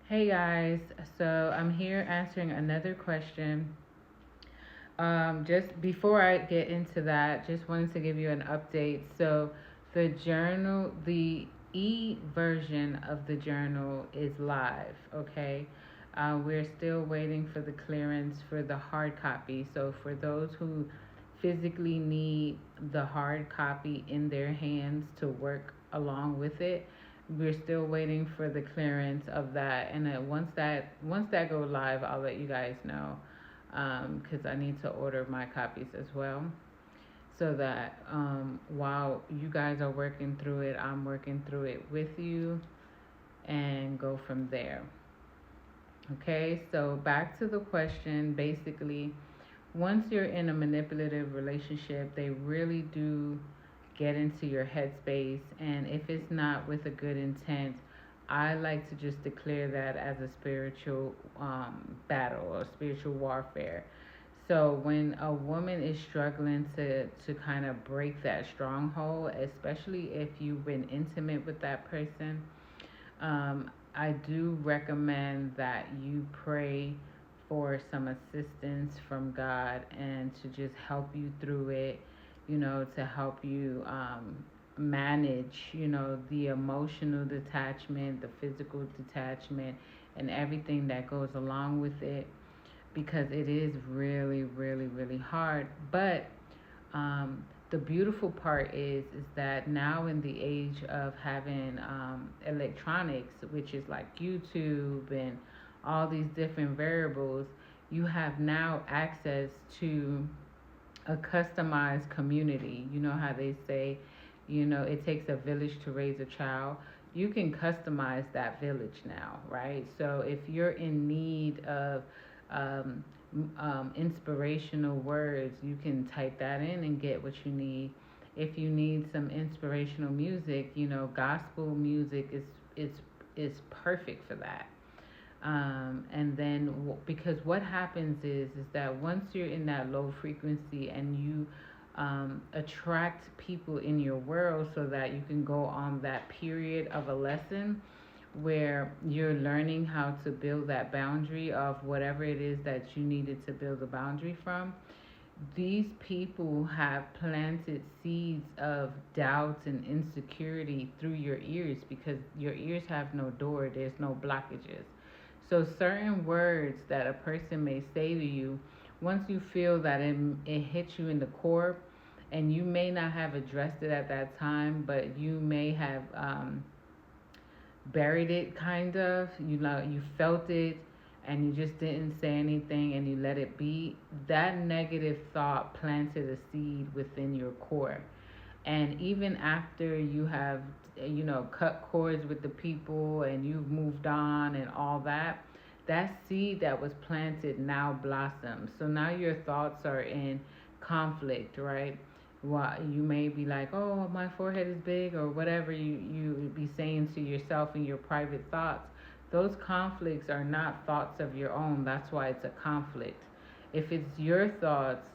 Hey guys, so I'm here answering another question. Just before I get into that, just wanted to give you an update. So, the e version of the journal is live, okay? We're still waiting for the clearance for the hard copy. So, for those who physically need the hard copy in their hands to work along with it, we're still waiting for the clearance of that. And once that goes live, I'll let you guys know, because I need to order my copies as well, so that while you guys are working through it, I'm working through it with you and go from there. Okay, so back to the question. Basically, once you're in a manipulative relationship, they really do get into your headspace. And if it's not with a good intent, I like to just declare that as a spiritual battle or spiritual warfare. So when a woman is struggling to kind of break that stronghold, especially if you've been intimate with that person, I do recommend that you pray for some assistance from God and to just help you through it, to help you manage, the emotional detachment, the physical detachment, and everything that goes along with it, because it is really, really, really hard. But the beautiful part is that now in the age of having electronics, which is like YouTube and all these different variables, you have now access to a customized community. You know how they say, it takes a village to raise a child. You can customize that village now, right? So if you're in need of um, inspirational words, you can type that in and get what you need. If you need some inspirational music, gospel music is perfect for that. And then because what happens is that once you're in that low frequency and you attract people in your world, so that you can go on that period of a lesson where you're learning how to build that boundary of whatever it is that you needed to build a boundary from. These people have planted seeds of doubt and insecurity through your ears, because your ears have no door, there's no blockages. So certain words that a person may say to you, once you feel that it hits you in the core, and you may not have addressed it at that time, but you may have buried it, kind of, you felt it and you just didn't say anything and you let it be. That negative thought planted a seed within your core. And even after you have, cut cords with the people and you've moved on and all that, that seed that was planted now blossoms. So now your thoughts are in conflict, right? Well, you may be like, oh, my forehead is big, or whatever you be saying to yourself in your private thoughts. Those conflicts are not thoughts of your own. That's why it's a conflict. If it's your thoughts,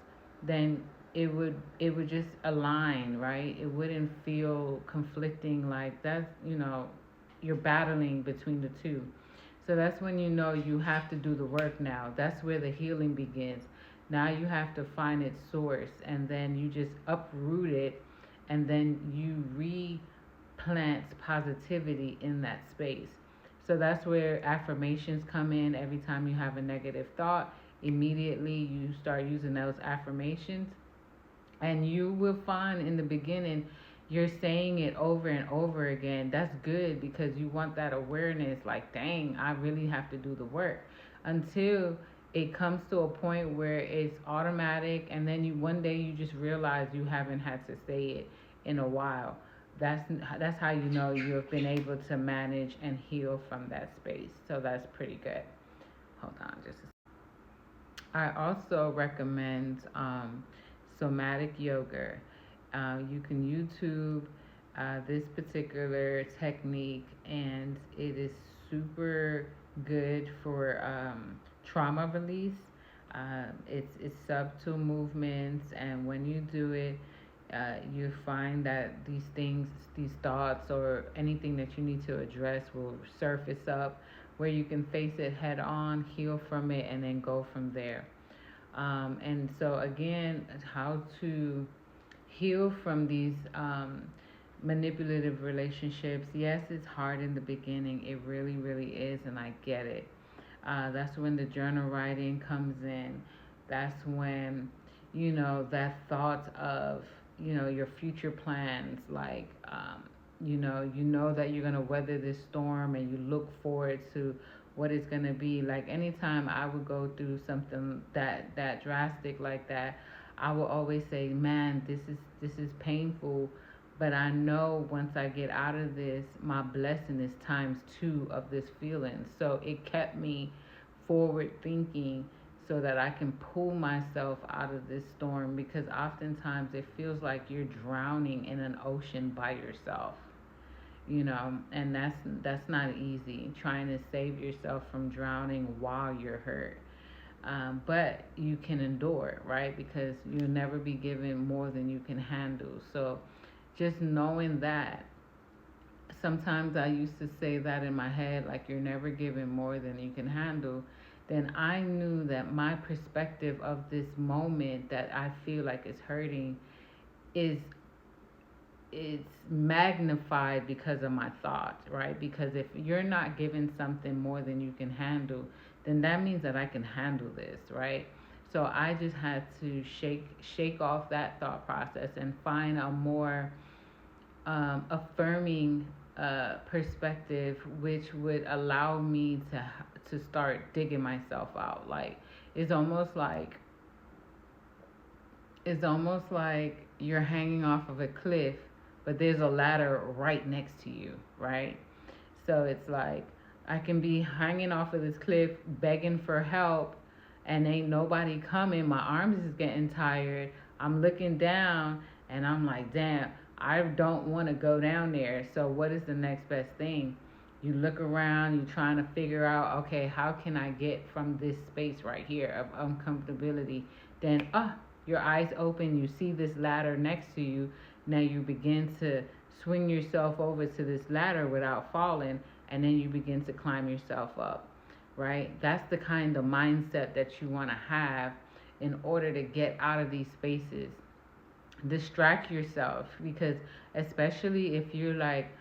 then it would just align, right? It wouldn't feel conflicting, like that's, you're battling between the two. So that's when you have to do the work now. That's where the healing begins. Now you have to find its source, and then you just uproot it, and then you replant positivity in that space. So that's where affirmations come in. Every time you have a negative thought, immediately you start using those affirmations, and you will find in the beginning you're saying it over and over again. That's good, because you want that awareness, like, dang, I really have to do the work, until it comes to a point where it's automatic, and then one day you just realize you haven't had to say it in a while. That's how you know you have been able to manage and heal from that space. So that's pretty good. Hold on just a I also recommend somatic yoga. You can YouTube this particular technique, and it is super good for trauma release. It's subtle movements, and when you do it, You find that these things, these thoughts, or anything that you need to address will surface up where you can face it head on, heal from it, and then go from there. And so, again, how to heal from these manipulative relationships. Yes, it's hard in the beginning. It really, really is, and I get it. That's when the journal writing comes in. That's when, that thought of, your future plans, like, you know that you're gonna weather this storm, and you look forward to what it's gonna be. Like, anytime I would go through something that drastic like that, I will always say, man, this is painful, but I know once I get out of this, my blessing is times two of this feeling. So it kept me forward thinking so that I can pull myself out of this storm, because oftentimes it feels like you're drowning in an ocean by yourself. And that's not easy, trying to save yourself from drowning while you're hurt. But you can endure, right? Because you'll never be given more than you can handle. So just knowing that, sometimes I used to say that in my head, like, you're never given more than you can handle. Then I knew that my perspective of this moment that I feel like is hurting is it's magnified because of my thoughts, right? Because if you're not given something more than you can handle, then that means that I can handle this, right? So I just had to shake off that thought process and find a more affirming perspective, which would allow me to start digging myself out. Like, it's almost like it's almost like you're hanging off of a cliff, but there's a ladder right next to you, right? So it's like, I can be hanging off of this cliff begging for help, and ain't nobody coming. My arms is getting tired. I'm looking down, and I'm like, damn, I don't want to go down there. So what is the next best thing? You look around, you're trying to figure out, okay, how can I get from this space right here of uncomfortability? Then, your eyes open, you see this ladder next to you. Now you begin to swing yourself over to this ladder without falling, and then you begin to climb yourself up, right? That's the kind of mindset that you want to have in order to get out of these spaces. Distract yourself, because especially if you're like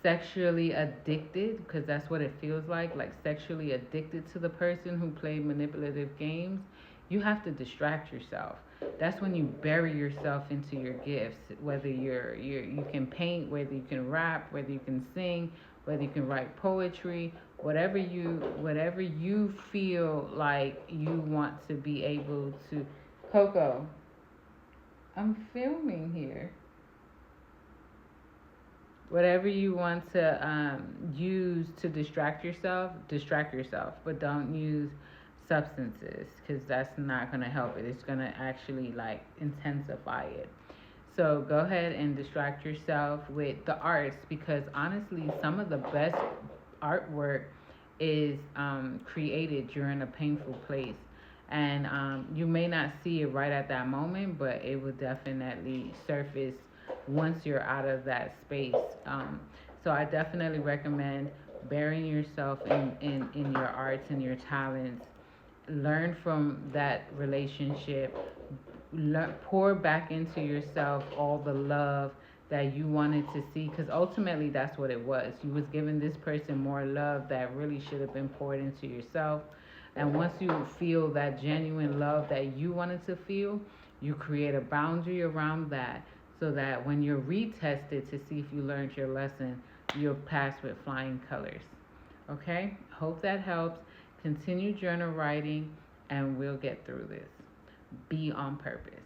sexually addicted, because that's what it feels like sexually addicted to the person who played manipulative games, you have to distract yourself. That's when you bury yourself into your gifts, whether you can paint, whether you can rap, whether you can sing, whether you can write poetry, whatever you feel like you want to be able to. Coco, I'm filming here. Whatever you want to use to distract yourself, but don't use substances, because that's not going to help it. It's going to actually like intensify it. So go ahead and distract yourself with the arts, because honestly, some of the best artwork is created during a painful place. And you may not see it right at that moment, but it will definitely surface once you're out of that space. So I definitely recommend burying yourself in your arts and your talents. Learn from that relationship. Pour back into yourself all the love that you wanted to see, because ultimately that's what it was. You was giving this person more love that really should have been poured into yourself. And once you feel that genuine love that you wanted to feel, you create a boundary around that, so that when you're retested to see if you learned your lesson, you'll pass with flying colors. Okay? Hope that helps. Continue journal writing, and we'll get through this. Be on purpose.